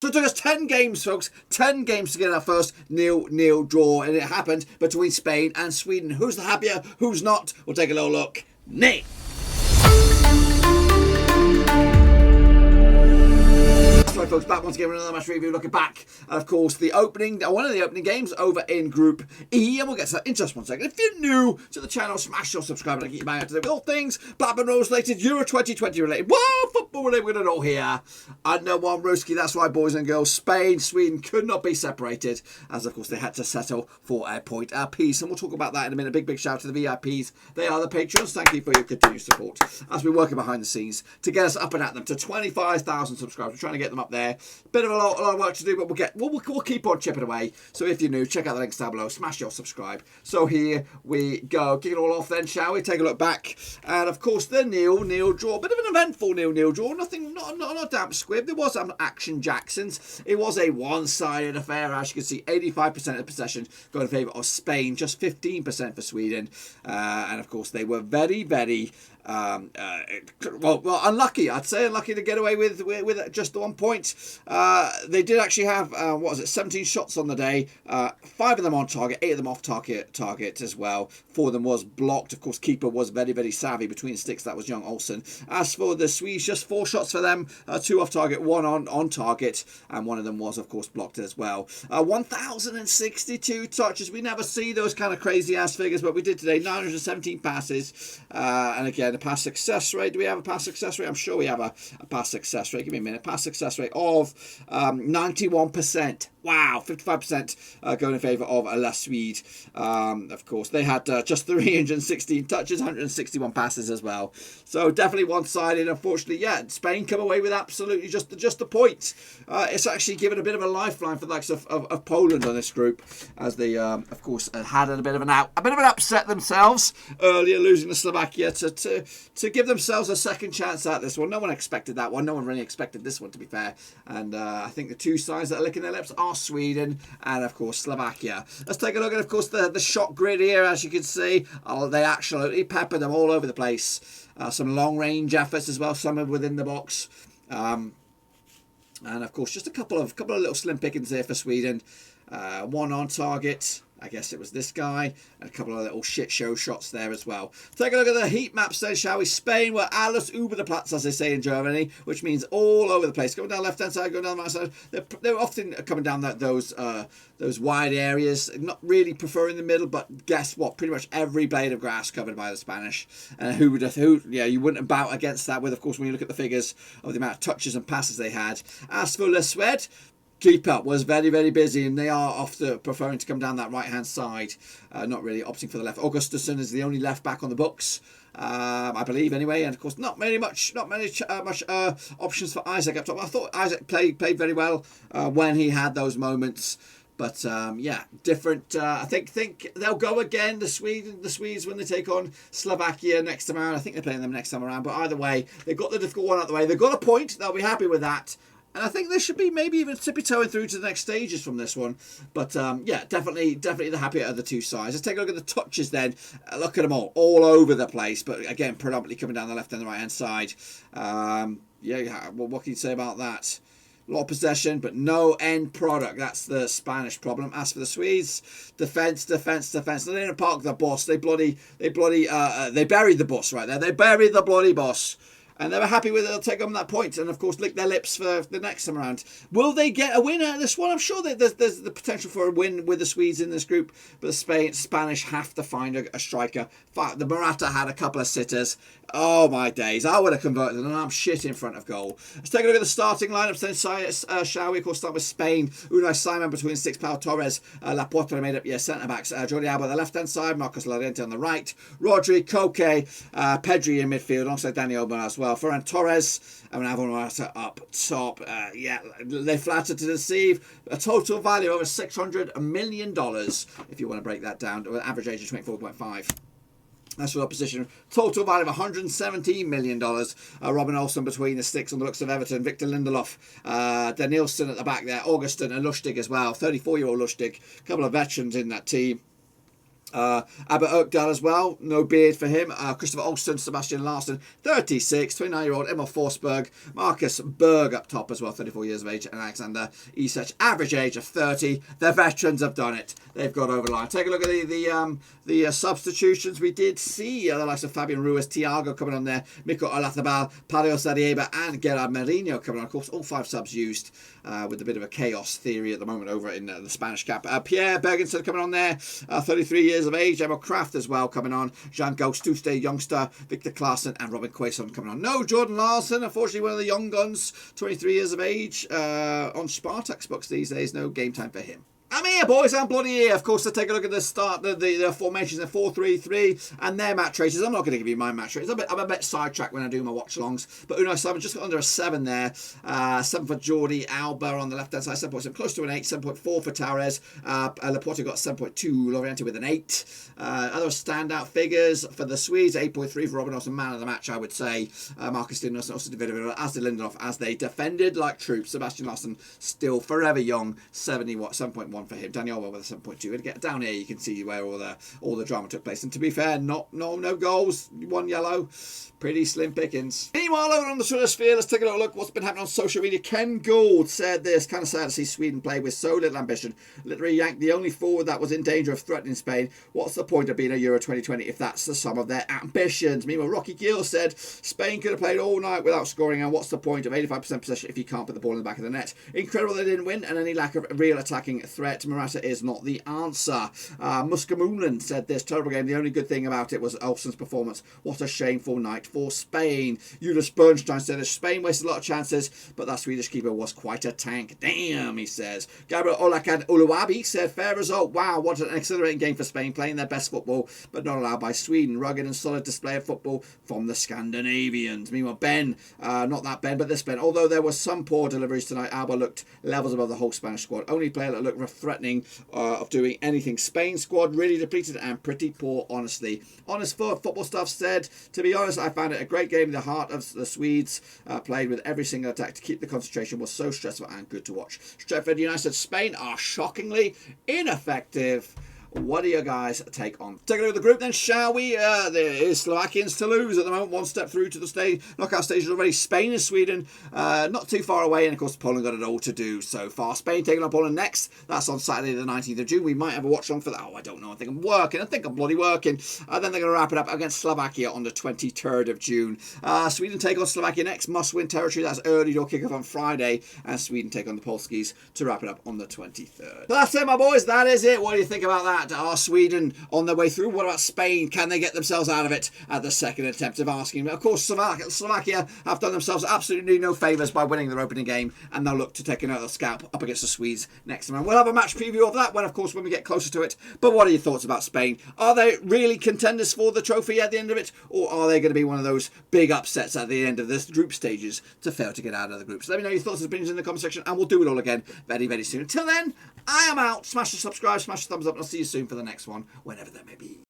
So it took us 10 games, folks. 10 games to get our first nil-nil draw. And it happened between Spain and Sweden. Who's the happier? Who's not? We'll take a little look. Nay. Right, folks, back once again with another match review, looking back at, of course, one of the opening games over in Group E, and we'll get to that in just 1 second. If you're new to the channel, smash your subscribe button and get your mind out to with all things Blackburn Rovers related, Euro 2020 related, football related, we're going to know here. Under one Ruski, that's right, boys and girls. Spain, Sweden could not be separated, as of course they had to settle for a point apiece, and we'll talk about that in a minute. Big shout out to the VIPs. They are the patrons. Thank you for your continued support as we're working behind the scenes to get us up and at them to 25,000 subscribers. We're trying to get them up there. Bit of a lot of work to do, but we'll keep on chipping away. So if you're new, check out the links down below. Smash your subscribe. So here we go. Kick it all off then, shall we? Take a look back. And of course, the nil-nil draw. Bit of an eventful nil-nil draw. Nothing, not damp squib. There was some action Jacksons. It was a one-sided affair. As you can see, 85% of possession going in favour of Spain. Just 15% for Sweden. And of course, they were very unlucky. I'd say unlucky to get away with just the 1 point. They did actually have 17 shots on the day, 5 of them on target, 8 of them off target as well. 4 of them was blocked. Of course, keeper was very savvy between sticks. That was young Olsen. As for the Swedes, just 4 shots for them, 2 off target, 1 on target, and 1 of them was of course blocked as well. 1,062 touches. We never see those kind of crazy ass figures, but we did today. 917 passes, and again, the pass success rate. Do we have a pass success rate? I'm sure we have a pass success rate. Give me a minute. Pass success rate of 91%. Wow, 55% going in favour of La Swede. Of course, they had just 316 touches, 161 passes as well. So definitely one-sided. Unfortunately, yeah, Spain come away with absolutely just a point. It's actually given a bit of a lifeline for the likes of Poland on this group, as they, of course, had a bit of an upset themselves earlier, losing to Slovakia to give themselves a second chance at this one. No one expected that one. No one really expected this one, to be fair. And I think the two sides that are licking their lips are Sweden and of course Slovakia. Let's take a look at, of course, the shot grid here. As you can see, they absolutely peppered them all over the place. Some long range efforts as well, some are within the box, and of course just a couple of little slim pickings there for Sweden. 1 on target, I guess it was this guy, and a couple of little shit show shots there as well. Take a look at the heat maps then, shall we? Spain were alles über the Platz, as they say in Germany, which means all over the place. Going down left hand side, going down the right side. They're often coming down those wide areas, not really preferring the middle, but guess what? Pretty much every blade of grass covered by the Spanish. And you wouldn't have bout against that with, of course, when you look at the figures of the amount of touches and passes they had. As for La Suède, keep up was very busy, and they are often preferring to come down that right hand side, not really opting for the left. Augustusson is the only left back on the books, I believe, anyway, and of course not many options for Isaac up top. I thought Isaac played very well when he had those moments, but yeah, different. I think they'll go again. The Swedes when they take on Slovakia next time around. I think they're playing them next time around, but either way, they've got the difficult one out the way. They've got a point. They'll be happy with that. And I think they should be maybe even tippy-toeing through to the next stages from this one. But yeah, definitely the happier of the two sides. Let's take a look at the touches then. Look at them all over the place. But again, predominantly coming down the left and the right-hand side. Yeah, what can you say about that? A lot of possession, but no end product. That's the Spanish problem. As for the Swedes, defense. They didn't park the bus. They buried the bus right there. They buried the bloody bus. And they were happy with it. They'll take on that point, and of course lick their lips for the next time around. Will they get a win out of this one? I'm sure that there's the potential for a win with the Swedes in this group, but the Spanish have to find a striker. The Morata had a couple of sitters. Oh my days! I would have converted, and I'm shit in front of goal. Let's take a look at the starting lineups then, shall we? Of course, start with Spain. Unai Simon between six. Pau Torres, Laporta made up your centre backs. Jordi Alba on the left hand side, Marcos Llorente on the right, Rodri, Koke, Pedri in midfield alongside Dani Olmo as well. Ferran Torres and Alvaro Morata up top. Yeah, they flattered to deceive. A total value of over $600 million, if you want to break that down, with an average age of 24.5. That's for the opposition. Total value of $117 million. Robin Olsen between the sticks on the looks of Everton. Victor Lindelof. Danielson at the back there. Augustin and Lustig as well. 34-year-old Lustig. A couple of veterans in that team. Abbott Oakdale as well, no beard for him. Christopher Olsen, Sebastian Larsen, 36, 29-year-old Emil Forsberg, Marcus Berg up top as well, 34 years of age, and Alexander Isak, average age of 30. The veterans have done it. They've got over the line. Take a look at the substitutions. We did see the likes of Fabian Ruiz, Thiago coming on there, Mikko Olathabal, Pario Sarieba, and Gerard Merino coming on. Of course, all 5 subs used with a bit of a chaos theory at the moment over in the Spanish cap. Pierre Bergensen coming on there, 33 years of age. Emil Kraft as well coming on. Jean Gaustuste, youngster. Victor Claesson and Robin Quaison coming on. No Jordan Larson, unfortunately one of the young guns, 23 years of age. On Spartak's books these days, no game time for him. I'm here, boys. I'm bloody here. Of course, to take a look at the start, the formations in 4-3-3 and their match races. I'm not going to give you my match races. I'm a bit sidetracked when I do my watch-alongs. But Unai Simon just got under a 7 there. 7 for Jordi Alba on the left-hand side. 7.7, close to an 8. 7.4 for Tavares. Laporte got 7.2. Loriente with an 8. Other standout figures for the Swedes. 8.3 for Robin Olsen, man of the match, I would say. Marcus Lindros and also David, as did Lindelof, as they defended like troops. Sebastian Larsen, still forever young. 7.1 for him. Daniel with a 7.2. And get down here, you can see where all the drama took place. And to be fair, no goals, 1 yellow. Pretty slim pickings. Meanwhile, over on the Twitter sphere, let's take a look what's been happening on social media. Ken Gould said this: kind of sad to see Sweden play with so little ambition. Literally yanked the only forward that was in danger of threatening Spain. What's the point of being a Euro 2020 if that's the sum of their ambitions? Meanwhile, Rocky Gill said Spain could have played all night without scoring, and what's the point of 85% possession if you can't put the ball in the back of the net? Incredible they didn't win, and any lack of real attacking threat. Morata is not the answer. Muskamulen said this: terrible game. The only good thing about it was Olsen's performance. What a shameful night for Spain. Julius Bernstein said Spain wasted a lot of chances, but that Swedish keeper was quite a tank. Damn, he says. Gabriel Olakan Uluwabi said fair result. Wow, what an exhilarating game for Spain, playing their best football, but not allowed by Sweden. Rugged and solid display of football from the Scandinavians. Meanwhile, Ben, not that Ben, but this Ben. Although there were some poor deliveries tonight, Alba looked levels above the whole Spanish squad. Only player that looked threatening of doing anything. Spain squad really depleted and pretty poor, honestly. Honest football stuff said, to be honest, I found it a great game. The heart of the Swedes played with every single attack to keep the concentration, was so stressful and good to watch. Stretford United, Spain are shockingly ineffective. What do you guys take on? Take a look at the group then, shall we? There is Slovakians to lose at the moment. 1 step through to the knockout stages already. Spain and Sweden not too far away. And of course, Poland got it all to do so far. Spain taking on Poland next. That's on Saturday the 19th of June. We might have a watch on for that. Oh, I don't know. I think I'm working. I think I'm bloody working. Then they're going to wrap it up against Slovakia on the 23rd of June. Sweden take on Slovakia next. Must win territory. That's early door kickoff on Friday. And Sweden take on the Polskis to wrap it up on the 23rd. So that's it, my boys. That is it. What do you think about that? Are Sweden on their way through? What about Spain? Can they get themselves out of it at the second attempt of asking? Of course, Slovakia have done themselves absolutely no favours by winning their opening game, and they'll look to take another scalp up against the Swedes next time. We'll have a match preview of that when we get closer to it. But what are your thoughts about Spain? Are they really contenders for the trophy at the end of it, or are they going to be one of those big upsets at the end of this group stages to fail to get out of the groups? Let me know your thoughts and opinions in the comment section, and we'll do it all again very, very soon. Until then, I am out. Smash the subscribe, smash the thumbs up, and I'll see you soon for the next one, whenever that may be.